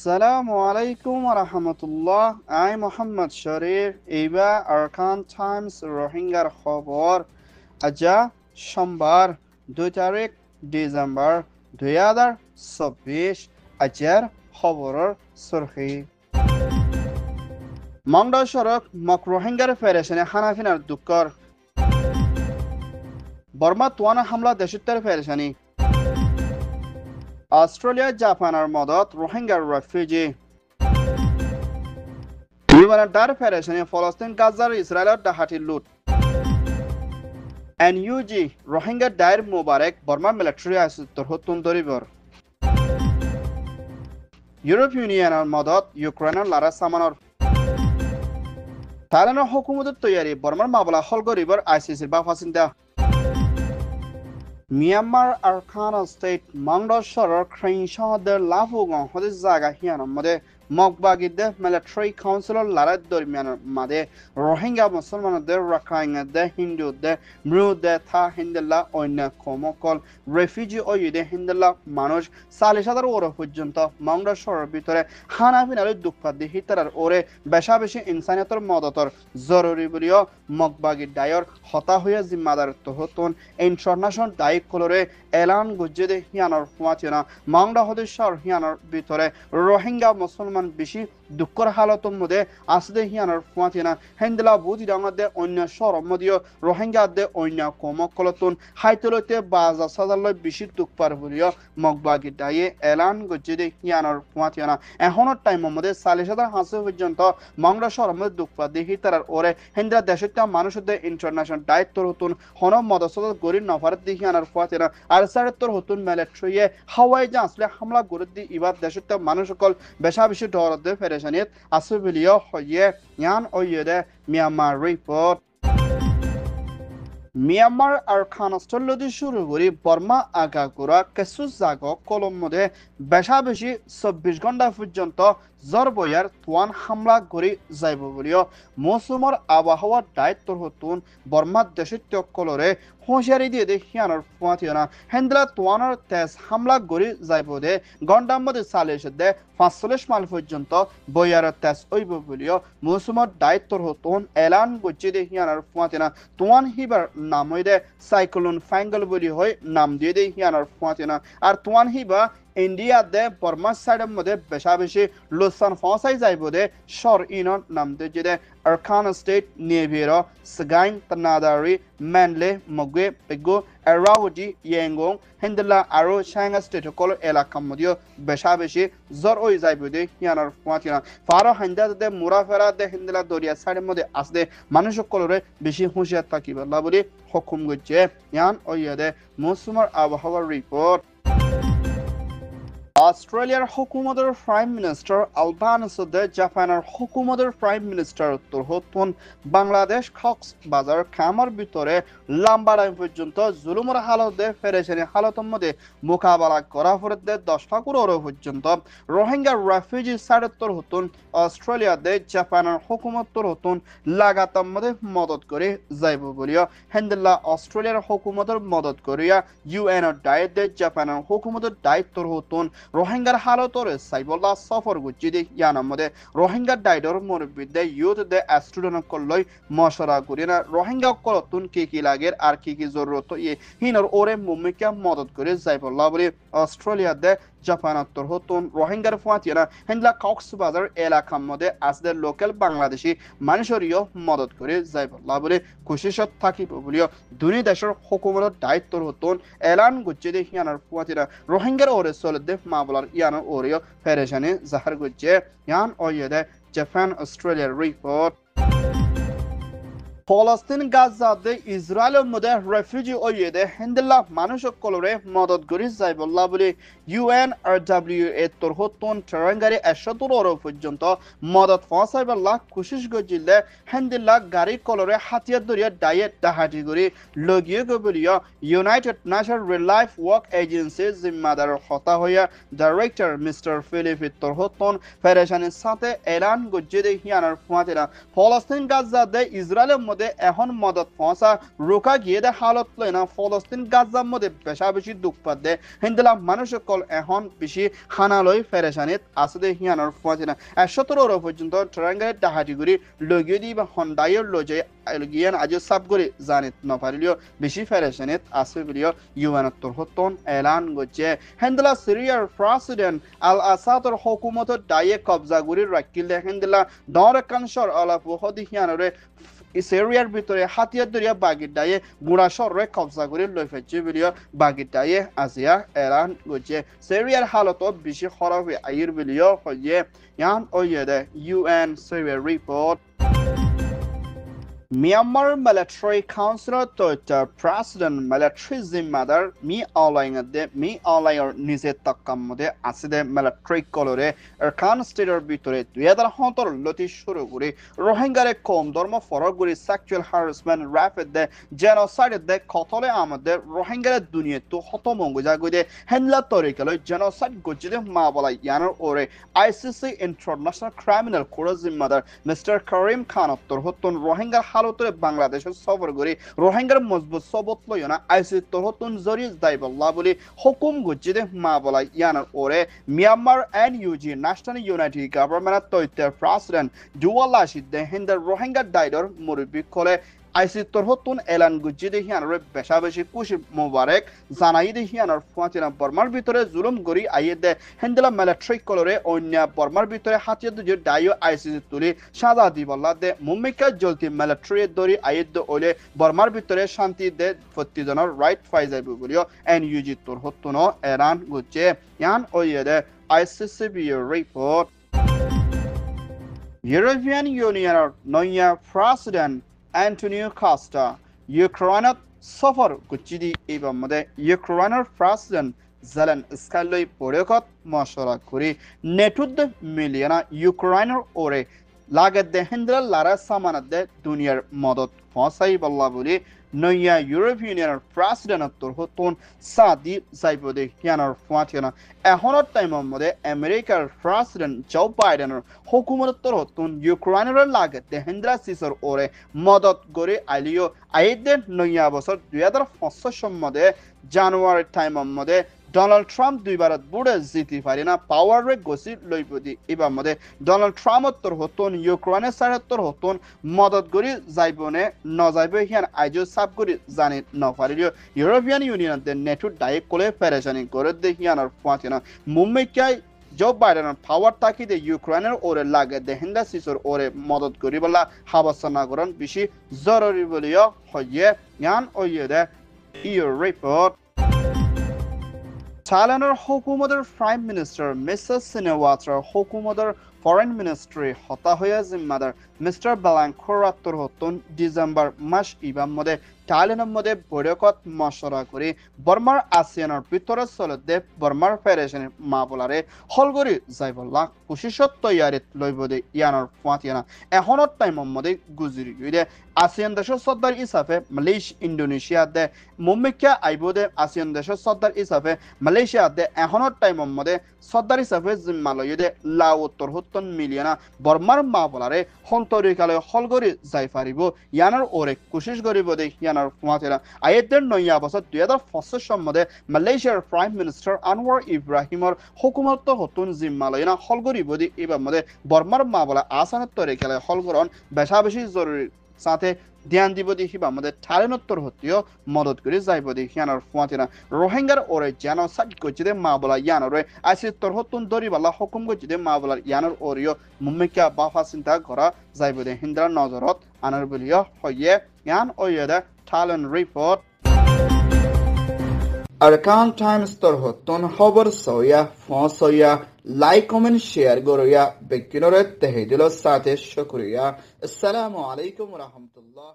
আসসালামু আলাইকুম রাহমাতুল্লাহ। আই মোহাম্মদ শরীফ। এইবা আরকান টাইমস রোহিঙ্গার খবর। আজা সোমবার 2 তারিখ ডিসেম্বর 2024। আজার খবরের সুরখি মংডা সড়ক মক রোহিঙ্গার ফেরেশনে হানাফিনার দুঃখর বর্মা তোয়ানা হামলা দেশোত্তর ফেরেশানি অস্ট্রেলিয়া জাপানের মদত রোহিঙ্গার রেফিউজি বিমানটার ফেরেশনে ফলস্তিন গাজার ইসরায়েলের ডাহাটি লুট এনইউজি রোহিঙ্গা ডায়ের মোবারক বর্মা মিলিটারি আসিত্তর হতুন দরিবর ইউরোপ ইউনিয়নের মদত ইউক্রেনের লারা সামানর থাইল্যান্ডের হুকুমতের তৈয়ারি বর্মার মামলা হল গরিবর আইসিসির বাফাসিন্দা মিয়ানমার আরকান স্টেট মংডর সরর খ্রিংসদের লাফুগং হতে জায়গা হিয়ানোর মধ্যে মগবাগিদে মিলিটারি কাউন্সিলর লারাত দরমিয়ানের মাঝে রোহিঙ্গা মুসলমানদের রাখাইনদে হিন্দুদে মৃদে থা হিন্দুল্লাহ অন্য কমকল রেফিউজি ওইদে হিন্দুল্লাহ মানুষ 40,000 ওরে পর্যন্ত মংডর সরর ভিতরে হানাফিনার দুঃখাদি হিতার ওরে বেশা বেশি ইনসানিয়তর মদতর জরুরি বলিও মগবাগি ডায়র হতা হইয়া জিম্মাদার তহতুন ইন্টারন্যাশনাল দায়িক কলরে এলান গুজ্জেদে হিয়ানোর ফুয়াচিনা মংডা হদেশ্বর হিয়ানোর ভিতরে রোহিঙ্গা মুসলমান বেশি দুঃখর হালতর মধ্যে আসদে হিয়ানোর ফুয়াচিনা হেন্দলা বুধি ডাঙাদে অন্য সরমদীয় রোহিঙ্গাদে অন্য কমকলতুন হাইতলতে বাজা সাজালয় বেশি দুঃখ পার বলিও মগবাগি ডায়ে এলান গুজ্জেদে হিয়ানোর ফুয়াচিনা এখনের টাইমের মধ্যে 40,000 হাসে পর্যন্ত মংডা সরমদে দুঃখ পা দেখি তার ওরে হেন্দরা দেশের মানুষদের ইন্টারন্যাশনাল দায়িত্ব হতুন হন মদসদ গরিব নফারত দেখি আনার ফুয়াচিনা আর সাড়েত্তর হতুন মিলিটারিয়ে হাওয়াই যে আসলে হামলা গরিব দি ইবাদ দেশের মানুষ সকল বেশা বেশি ডরদে ফেরেশানিয়ত আসবিলিও হইয়ে ইয়ান ওইয়ে মিয়ানমার রিপোর্ট মিয়ানমার আর খানস্থল্যদি শুরু করি বর্মা আগাগোড়া কিছু জায়গা কলম মধ্যে বেশা বেশি 24 ঘন্টা পর্যন্ত জ্বর বয়ার তোয়ান হামলা করে যাইব বলিও মৌসুমর আবহাওয়ার দায়িত্ব হতুন বর্মার দেশের কলরে হুঁশিয়ারি দিয়ে দেখিয়ানোর ফুয়াতিও না হেন্দ্রা তোয়ানোর তেজ হামলা করে যাইব দে ঘন্টার মধ্যে 45 মাইল পর্যন্ত বয়ারের তেজ ওইব বলিও মৌসুমর দায়িত্ব হতুন এলান গজ্জি দেখিয়ানোর ফুয়াতি না তোয়ান হিবার নাম হই দে সাইক্লোন ফ্যাঙ্গল বলি হয় নাম দিয়ে দেখিয়ানোর ফুয়াতি না আর তোয়ান হিবা ইন্ডিয়া দে বর্মা সাইডের মধ্যে বেশা বেশি লোসান ফসাই যাইব দে শর ইনর নাম দিয়ে দে আরকান স্টেট নেভিরো সগাইন তনাদারি ম্যানলে মগে পেগো এরাউডি ইয়েঙ্গং হেন্দলা আরো সাঙ্গা স্টেট কল এলাকা মধ্যে বেশা বেশি জ্বর ওই যাইব দে ইয়ানার ফুয়াতিনা ফারো হান্দা দে মুরাফেরা দে হেন্দলা দরিয়া সাইডের মধ্যে আসলে মানুষ কলরে বেশি হুঁশিয়ার থাকিব আল্লাহ বলি হুকুম গজ্জে ইয়ান ওইয়া দে মৌসুমের আবহাওয়ার রিপোর্ট অস্ট্রেলিয়ার হুকুমতের প্রাইম মিনিস্টার আলবানিসে জাপানের হুকুমতের প্রাইম মিনিস্টার উত্তর হতুন বাংলাদেশ কক্সবাজার খামার ভিতরে লম্বা টাইম পর্যন্ত জুলুমের হালতে ফেরেশানি হালতের মধ্যে মোকাবেলা করা পড়ে 10 কোটি পর্যন্ত রোহিঙ্গা রেফিউজি সাইডত্তর হতুন অস্ট্রেলিয়াতে জাপানের হুকুমতর হতুন লাগাতার মধ্যে মদত করে যাইব বলিও হেন্দুল্লাহ অস্ট্রেলিয়ার হুকুমতের মদত করিয়া ইউএনর দায়িত্বে জাপানের হুকুমতের দায়িত্ব হতুন রোহিঙ্গার হালতরে সাইবল্লাহ সফর গুজি দে ইয়ানার মধ্যে রোহিঙ্গা ডাইডর মুরব্বিদে ইউথ দে স্টুডেন্ট কলই মশরা করি না রোহিঙ্গা কলতুন কি লাগের আর কি জরুরত হিনর ওরে মুমিকা মদত করে সাইবল্লাহ বলে অস্ট্রেলিয়া দে জাপানাত্তর হতুন রোহিঙ্গার ফুয়াতিরা হেন্দলা কক্সবাজার এলাকার মধ্যে আসদের লোকাল বাংলাদেশি মানুষেরও মদত করে যাইবল্লাহ বলে খুশিসত থাকিব বলিও দুই দেশের হুকুমতের দায়িত্ব হতুন এলান গুজ্জে দে ইয়ানার ফুয়াতিরা রোহিঙ্গার ওরে চলে দে মামলার ইয়ানার ওরেও ফেরেশানি জাহার গুজ্জে ইয়ান ওয়ে দে জাপান অস্ট্রেলিয়ার রিপোর্ট ফলস্তিন গাজাতে ইসরায়েলের মধ্যে রেফিউজি ওইদে হেন্দুল্লাহ মানুষ কলরে মদত করি যাইবল্লাহ বলে UNRWA তোর হতুন ট্রাঙ্গারি 100 পর্যন্ত মদত পৌঁছাইবল্লাহ কোশিশ গজিলে হেন্দুল্লাহ গাড়ি কলরে হাতিয়ার দরিয়া ডায়েট ডাহাটি করি লগিয়ে গবলিও ইউনাইটেড নেশন রিলাইফ ওয়ার্ক এজেন্সি জিম্মাদার হতা হইয়া ডাইরেক্টর মিস্টার ফিলিপ তোর হতুন ফেরেশানির সাথে এলান গজ্জে দেখিয়ানার ফুয়াতিরা ফলস্তিন গাজাতে ইসরায়েলের মধ্যে এখন মদত পৌঁছা রোকা গিয়ে দে হালত লয় না ফলস্তিন গাজার মধ্যে বেশা বেশি দুঃখ পাতে হিন্দলা মানুষ সকল এখন বেশি হানালয় ফেরেশানিত আছে দে হিয়ানোর পৌঁছে না 17 পর্যন্ত ট্রাঙ্গারে ডাহাটিগুড়ি লগিয়ে দি বা হন্ডাইয়ের লজে গিয়ান আজ সাব করে জানিত নপারিলিও বেশি ফেরেশানিত আছে বলিও ইউএনত্তর হতন এলান গছে হিন্দলা সিরিয়ার প্রেসিডেন্ট আল আসাদর হুকুমতর দায়ে কবজা গুড়ি রাখিল হিন্দলা দরকানসর আলাপ হদি হিয়ানরে সিরিয়ার ভিতরে হাতিয়ার দরিয়া বাগির দায়ে গুড়া শহরে কবজা করে লই ফেলছে বলিও বাগির দায়ে আজিয়া এলান গছে সিরিয়ার হালত বেশি খারাপ আইর বলিও হয়ে ইয়ান ওয়েদে ইউএন সিরিয়ার report Myanmar Military Council to President Military Zimmadar Mi Alayar Nize Takamode Aside Military Colore Erkan State Bitore Together Hunter Loti Shuruguri Rohingya Kom Dormo Foroguri Sexual Harassment Rapid the Genocide the Kotole Amade Rohingya Dunia to Hotomongujagude Henla Torikalo Genocide Gujide Mabala Yanar Ore ICC International Criminal Court Zimmadar Mr. Karim Khan of Torhoton Rohingya হালতরে বাংলাদেশের সফর করে রোহিঙ্গার মজবুত সবত লয়না আইসি তরহতুন জরি দাইবল্লাহ বলে হুকুম গুজিদে মা বলা ইয়ানার ওরে Myanmar NUG national united government তৈতের প্রেসিডেন্ট জুয়াল্লা সিদ্ধে হিন্দার রোহিঙ্গা ডাইডর মুরব্বী কলে আইসি তরহতুন এলান গুজিদে হিয়ানরে বেশা বেশি খুশি মোবারক জানাই দে হিয়ানর ফাতিনা বর্মার ভিতরে জুলুম গরি আইয়েদে হিন্দলা মিলিটারি কলরে অন্য বর্মার ভিতরে হাতিয়া দুজে ডাইও আইসি তুলি সাজা দিবল্লা দে মুম্মিকা জলতি মিলিটারি দরি আইয়েদ ওলে বর্মার ভিতরে শান্তি দে প্রতিজনের রাইট ফাইজাইবু বলিও এনইউজি তরহতুন এলান গুজে ইয়ান ওয়েদে আইসিসিবি রিপোর্ট European Union নয়া president Antonio Costa, Ukraine suffer kuchidi এবং মধ্যে ইউক্রেনের প্রেসিডেন্ট জেলেনস্কি পরিকত মশলা করি নেটুদ মিলিয়না ইউক্রেনের ওরে লাগত দে হিন্দ্রা লারা সামানত দে দুনিয়ার মদত পৌঁছাই বল্লা বলি নয়া ইউরোপিয়ান প্রেসিডেন্ট হতন সাদি যাইবদে হিয়ানোর ফাটিনা এখনৰ টাইমৰ মধ্যে আমেৰিকাৰ প্ৰেসিডেন্ট জো বাইডেনৰ হুকুমতৰ হতন ইউক্ৰেইনৰ লাগত দে হিন্দ্ৰা সিসৰ ওরে মদত গরে আলিও আইদে নয়া বছর 2025 মধ্যে জানুয়ারি টাইমৰ মধ্যে ডোনাল্ড ট্রাম্প দুইবারত বুড়ে জিতি পারি না পাওয়ার রে গসি লইবদি এবার মধ্যে ডোনাল্ড ট্রাম্পর হতন ইউক্রেনের সাইডতর হতন মদত গরি যাইবনে ন যাইবে হিয়ান আইজো সাব গরি জানি ন পারিলিও ইউরোপিয়ান ইউনিয়ন তে নেটো ডাইরেক্ট কোলে ফেরেশানি করে দে হিয়ানর ফাতিনা মুম্বাই জো বাইডেনের পাওয়ার তাকিদে ইউক্রেনের ওরে লাগে দে হিন্দা সিসর ওরে মদত করি বলা হাবাসনা করন বেশি জরুরি বলিও হইয়ে ইয়ান ওইয়ে দে your report Thailand's hukumater Prime Minister Mrs. Shinawatra hukumater Foreign Ministry hota hoya zimmadar Mr. Balankorator hotun December মাস ইবাম মধ্যে থাইল্যান্ডের মধ্যে বৈঠকত মশরা করে বর্মার আসিয়ানের ভিতরে চলতে বর্মার ফেডারেশনের মা বলারে হলগরি যাইবল্লা কোশিশত তৈয়ারিত লইবদে ইয়ানোর ফাতিয়ানা এখনৰ টাইমৰ মধ্যে গুজৰি গইদে আসিয়ান দেশৰ সর্দার হিচাপে মালয়েছিয়া ইন্দোনেশিয়া দে মুম্বাইকে আইবদে আসিয়ান দেশৰ সর্দার হিচাপে মালয়েছিয়া দে এখনৰ টাইমৰ মধ্যে সর্দার হিচাপে জিম্মালয়দে লাও উত্তর মিলিয়না বর্মার মা বলারে হন্তরিকালে হলগরি যাই পারিব ইয়ানোর ওরে কোশিশ করিব দে ইয়ানোর ফাতিয়ানা আইয়েদের নয়া বছর 2025 মধ্যে মালয়েশিয়ার প্রাইম মিনিস্টার আনওয়ার ইব্রাহিমর হুকুমত হতুন জিম্মালয়না হলগরিব দি এবার মধ্যে বর্মার মা বলা আসানের তরিকালে হলগরণ বেশা বেশি জরুরি সাথে ধ্যান দিব দেখি বা আমাদের থাইল্যান্ডর হতেও মদত করে যাইব দেখি ইয়ানোর ফাতিনা রোহিঙ্গার ওরে জেনোসাইড করছে মা বলা ইয়ানোরে আইসি তোর হতুন দরিবালা হুকুম করছে মা বলার ইয়ানোর ওরিও মুম্মিকা বাফা চিন্তা করা যাইব দে হিন্দ্রা নজরত আনার বলিও হইয়ে ইয়ান ওইদে থাইল্যান্ড রিপোর্ট Arkan Times তোর হতুন খবর সয়া ফসয়া লাইক কমেন্ট শেয়ার গরয়া বেকিনরে তেহেদিল সাথে শুকরিয়া আসসালামু আলাইকুম ওয়া রাহমাতুল্লাহ